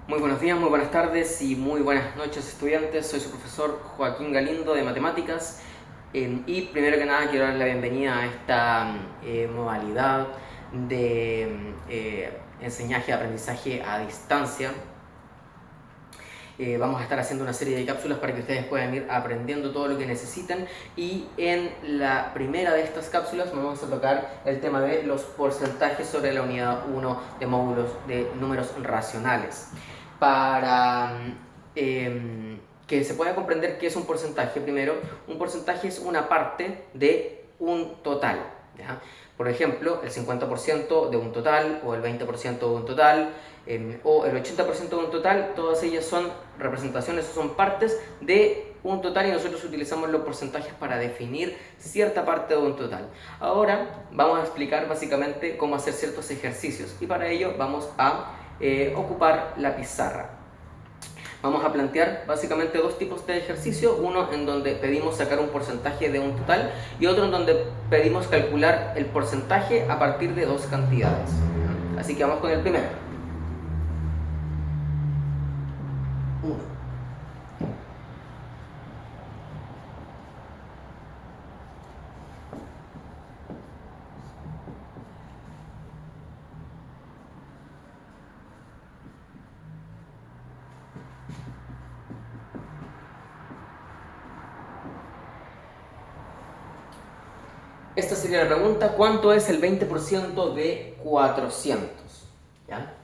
Muy buenos días, muy buenas tardes y muy buenas noches, estudiantes. Soy su profesor Joaquín Galindo de Matemáticas y primero que nada quiero dar la bienvenida a esta modalidad de enseñanza y aprendizaje a distancia. Vamos a estar haciendo una serie de cápsulas para que ustedes puedan ir aprendiendo todo lo que necesitan, y en la primera de estas cápsulas vamos a tocar el tema de los porcentajes sobre la unidad 1 de módulos de números racionales. Para que se pueda comprender qué es un porcentaje, primero, un porcentaje es una parte de un total, ¿ya? Por ejemplo, el 50% de un total, o el 20% de un total, o el 80% de un total. Todas ellas son representaciones o son partes de un total, y nosotros utilizamos los porcentajes para definir cierta parte de un total. Ahora vamos a explicar básicamente cómo hacer ciertos ejercicios, y para ello vamos a ocupar la pizarra. Vamos a plantear básicamente dos tipos de ejercicio, uno en donde pedimos sacar un porcentaje de un total y otro en donde pedimos calcular el porcentaje a partir de dos cantidades. Así que vamos con el primero. 1. Esta sería la pregunta: ¿cuánto es el 20% de 400? ¿Ya?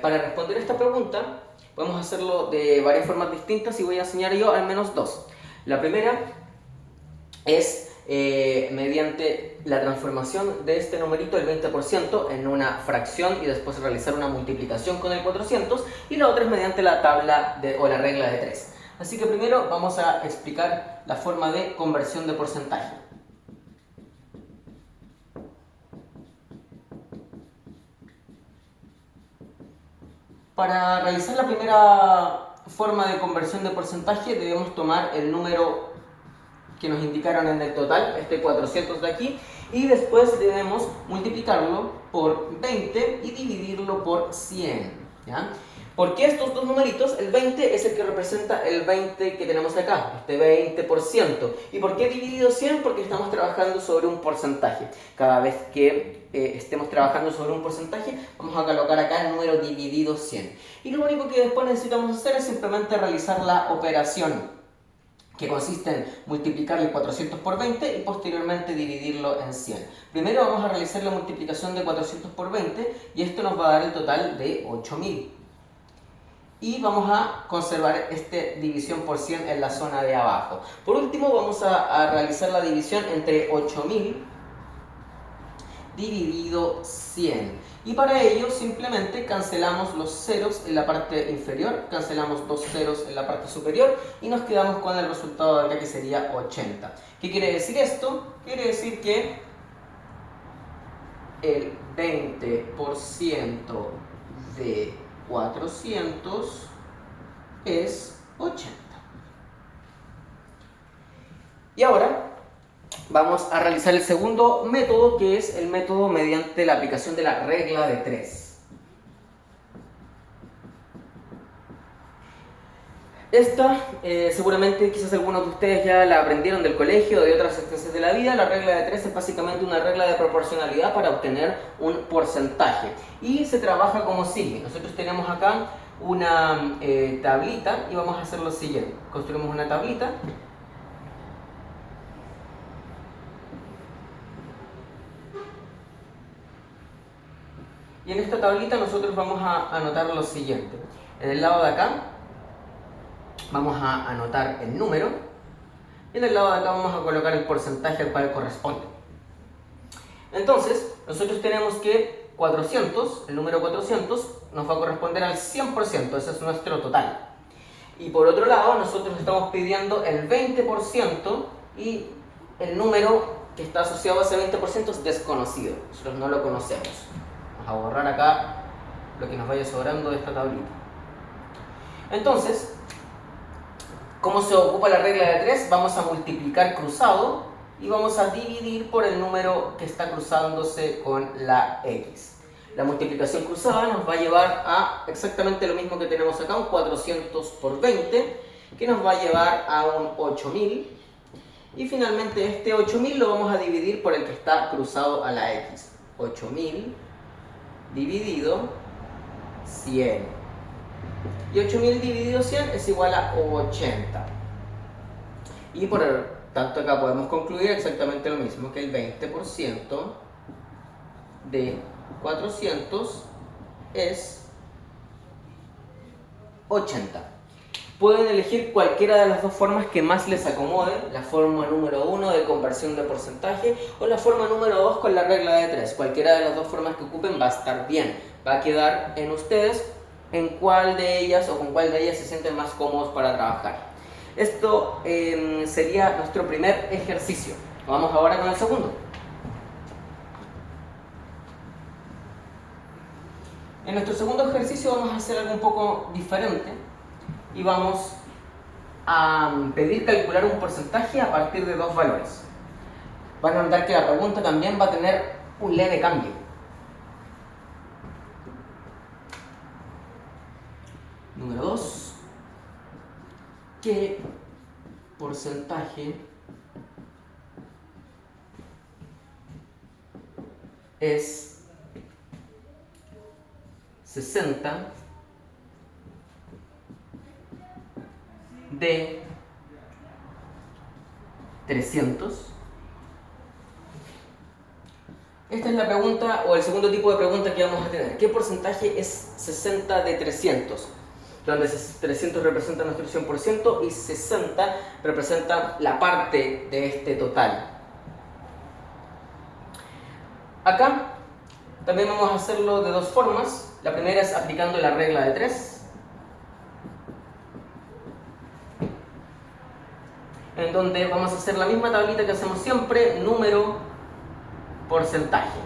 Para responder esta pregunta podemos hacerlo de varias formas distintas, y voy a enseñar yo al menos dos. La primera es mediante la transformación de este numerito, el 20%, en una fracción y después realizar una multiplicación con el 400, y la otra es mediante la tabla o la regla de 3. Así que primero vamos a explicar la forma de conversión de porcentaje. Para realizar la primera forma de conversión de porcentaje debemos tomar el número que nos indicaron en el total, este 400 de aquí, y después debemos multiplicarlo por 20 y dividirlo por 100, ¿ya? ¿Por qué estos dos numeritos? El 20 es el que representa el 20 que tenemos acá, este 20%. ¿Y por qué dividido 100? Porque estamos trabajando sobre un porcentaje. Cada vez que estemos trabajando sobre un porcentaje, vamos a colocar acá el número dividido 100. Y lo único que después necesitamos hacer es simplemente realizar la operación, que consiste en multiplicar el 400 por 20 y posteriormente dividirlo en 100. Primero vamos a realizar la multiplicación de 400 por 20, y esto nos va a dar el total de 8000. Y vamos a conservar esta división por 100 en la zona de abajo. Por último vamos a realizar la división entre 8000 dividido 100. Y para ello simplemente cancelamos los ceros en la parte inferior, cancelamos dos ceros en la parte superior, y nos quedamos con el resultado de acá, que sería 80. ¿Qué quiere decir esto? Quiere decir que el 20% de 400 es 80. Y ahora vamos a realizar el segundo método, que es el método mediante la aplicación de la regla de 3. Esta, seguramente quizás algunos de ustedes ya la aprendieron del colegio o de otras instancias de la vida. La regla de 3 es básicamente una regla de proporcionalidad para obtener un porcentaje, y se trabaja como sigue. Nosotros tenemos acá una tablita, y vamos a hacer lo siguiente. Construimos una tablita. Y en esta tablita nosotros vamos a anotar lo siguiente. En el lado de acá vamos a anotar el número, y en el lado de acá vamos a colocar el porcentaje al cual corresponde. Entonces, nosotros tenemos que 400, el número 400, nos va a corresponder al 100%, ese es nuestro total. Y por otro lado, nosotros estamos pidiendo el 20%, y el número que está asociado a ese 20% es desconocido, nosotros no lo conocemos. Vamos a borrar acá lo que nos vaya sobrando de esta tablita. Entonces, ¿cómo se ocupa la regla de 3? Vamos a multiplicar cruzado y vamos a dividir por el número que está cruzándose con la X. La multiplicación cruzada nos va a llevar a exactamente lo mismo que tenemos acá, un 400 por 20, que nos va a llevar a un 8000. Y finalmente este 8000 lo vamos a dividir por el que está cruzado a la x. 8000 dividido 100. Y 8000 dividido 100 es igual a 80. Y por tanto acá podemos concluir exactamente lo mismo, que el 20% de 400 es 80. Pueden elegir cualquiera de las dos formas que más les acomode, la forma número 1 de conversión de porcentaje o la forma número 2 con la regla de 3. Cualquiera de las dos formas que ocupen va a estar bien. Va a quedar en ustedes en cuál de ellas o con cuál de ellas se sienten más cómodos para trabajar. Esto sería nuestro primer ejercicio. Vamos ahora con el segundo. En nuestro segundo ejercicio vamos a hacer algo un poco diferente y vamos a pedir calcular un porcentaje a partir de dos valores. Van a notar que la pregunta también va a tener un leve cambio. Número 2. ¿Qué porcentaje es 60 de 300? Esta es la pregunta o el segundo tipo de pregunta que vamos a tener. ¿Qué porcentaje es 60 de 300? Donde 300 representa nuestro 100% y 60 representa la parte de este total. Acá también vamos a hacerlo de dos formas. La primera es aplicando la regla de 3, en donde vamos a hacer la misma tablita que hacemos siempre, número, porcentaje.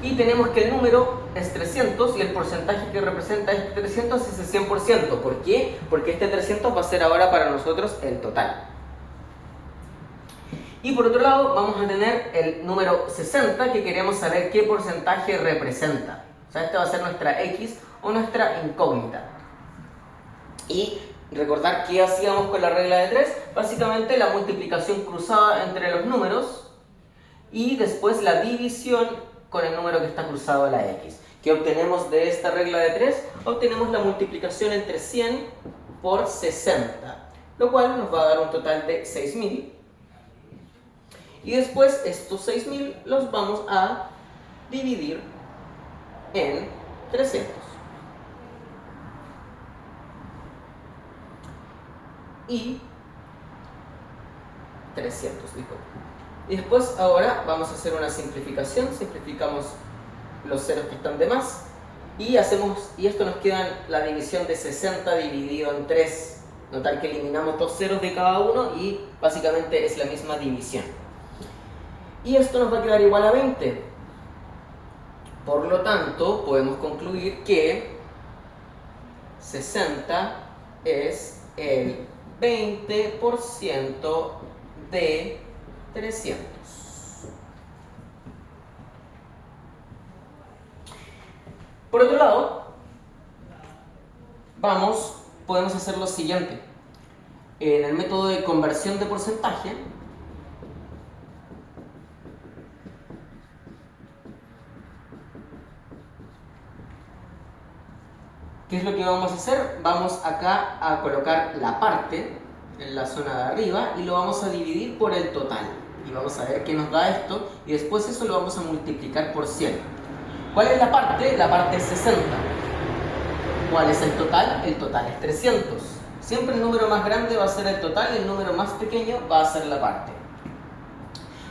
Y tenemos que el número es 300 y el porcentaje que representa este 300 es el 100%. ¿Por qué? Porque este 300 va a ser ahora para nosotros el total. Y por otro lado vamos a tener el número 60, que queremos saber qué porcentaje representa. O sea, esta va a ser nuestra X o nuestra incógnita. Y recordar qué hacíamos con la regla de 3, básicamente la multiplicación cruzada entre los números y después la división con el número que está cruzado a la X. ¿Qué obtenemos de esta regla de 3? Obtenemos la multiplicación entre 100 por 60, lo cual nos va a dar un total de 6000. Y después estos 6000 los vamos a dividir en 300. Y 300, dijo. Y después ahora vamos a hacer una simplificación. Simplificamos los ceros que están de más. Y esto nos queda la división de 60 dividido en 3. Notar que eliminamos dos ceros de cada uno y básicamente es la misma división. Y esto nos va a quedar igual a 20. Por lo tanto, podemos concluir que 60 es el 20% de 300. Por otro lado, podemos hacer lo siguiente. En el método de conversión de porcentaje, ¿qué es lo que vamos a hacer? Vamos acá a colocar la parte en la zona de arriba y lo vamos a dividir por el total. Y vamos a ver qué nos da esto y después eso lo vamos a multiplicar por 100. ¿Cuál es la parte? La parte es 60. ¿Cuál es el total? El total es 300. Siempre el número más grande va a ser el total y el número más pequeño va a ser la parte.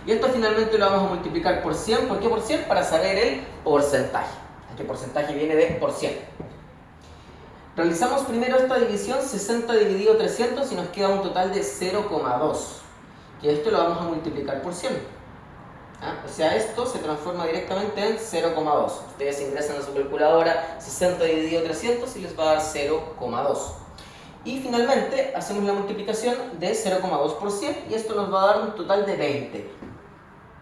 Y esto finalmente lo vamos a multiplicar por 100. ¿Por qué por 100? Para saber el porcentaje. Este porcentaje viene de por 100. Realizamos primero esta división, 60 dividido 300, y nos queda un total de 0,2. Y esto lo vamos a multiplicar por 100. O sea, esto se transforma directamente en 0,2. Ustedes ingresan a su calculadora 60 dividido 300 y les va a dar 0,2. Y finalmente hacemos la multiplicación de 0,2 por 100 y esto nos va a dar un total de 20.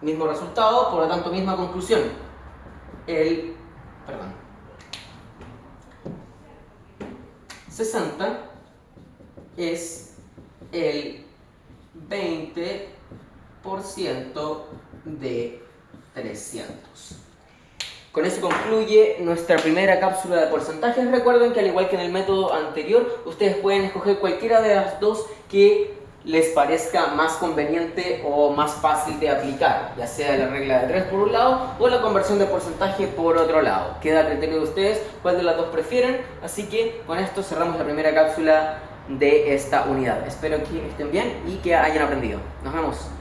Mismo resultado, por lo tanto misma conclusión. El 60 es el 20% de 300. Con eso concluye nuestra primera cápsula de porcentajes. Recuerden que al igual que en el método anterior, ustedes pueden escoger cualquiera de las dos que les parezca más conveniente o más fácil de aplicar, ya sea la regla de 3 por un lado o la conversión de porcentaje por otro lado. Queda a criterio de ustedes cuál de las dos prefieren, así que con esto cerramos la primera cápsula de esta unidad. Espero que estén bien y que hayan aprendido. Nos vemos.